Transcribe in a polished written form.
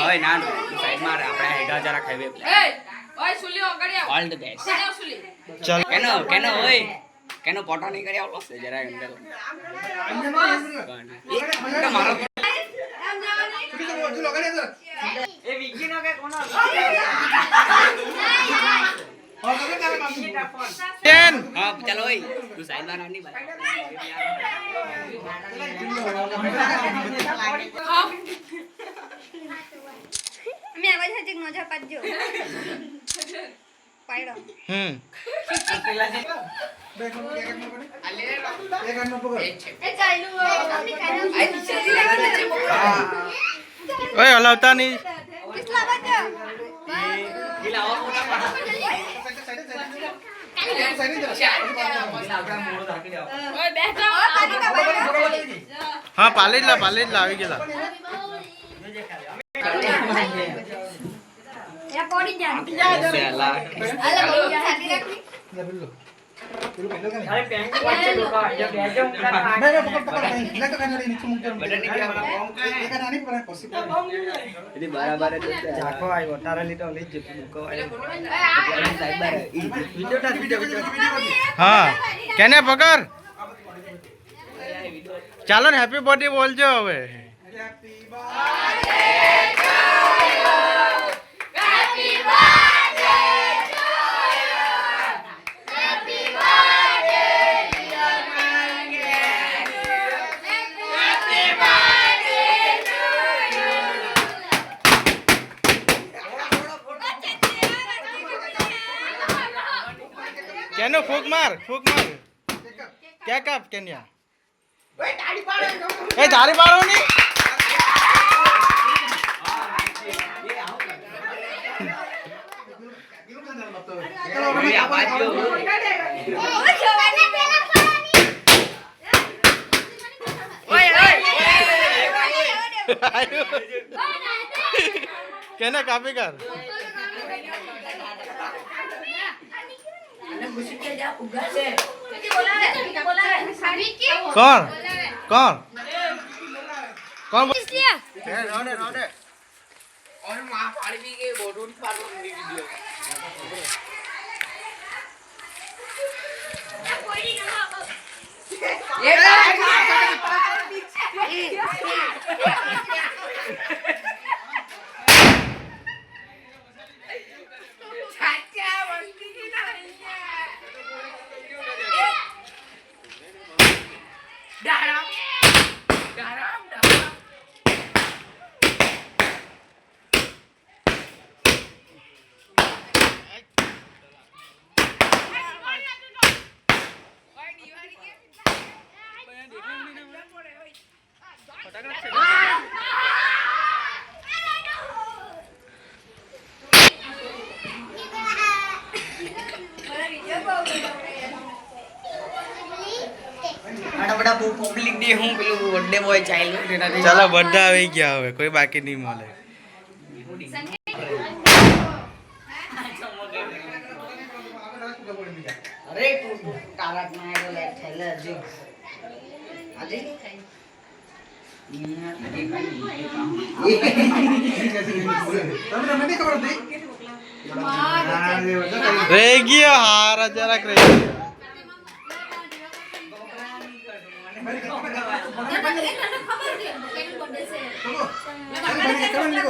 ઓય ના સાઈડ માં આપણે હેડા જરા ખાઈવે ઓય સુલી ઓગળી આવ ઓલ ધ બેસ્ટ ચલ કેનો ઓય કેનો પોટો નહીં કરી આવલો છે જરા અંદર મારો એ વિકી નો કે કોનો टेन हां चलो ओए तू साइड में आनी भाई मैं आवाज हजक मजा पाजो पाइडो ए चालू ओए हलावता नहीं किसला बाजो हिलाओ मोटा हाँ पालेज ला આવી ગયેલા या पड़ी जा सेला अरे बहुत छाती रखी अरे पेंट पाछे लोका जब बेजो ini bara-bara jago ayo taruh itu oleh buku हाँ કેને પકડ ચાલો ને હેપી બર્થડે બોલજો હવે કેનો ફૂક માર क्या कप केन्या ए दाढ़ी पाड़ो नहीं केना काफी कर कौन कौन कौन रोने और मां फाड़ी भी के बोडून पारो वीडियो बड़ा पब्लिक डे हूं पेलू बर्थडे बॉय चाइल्ड चलो बर्थडे આવી ગયા હવે કોઈ બાકી નહીં મળે अरे तू तारक नायक ले थैले जी आजी રેગિયો હારા જરાક રેગિયો खबर दे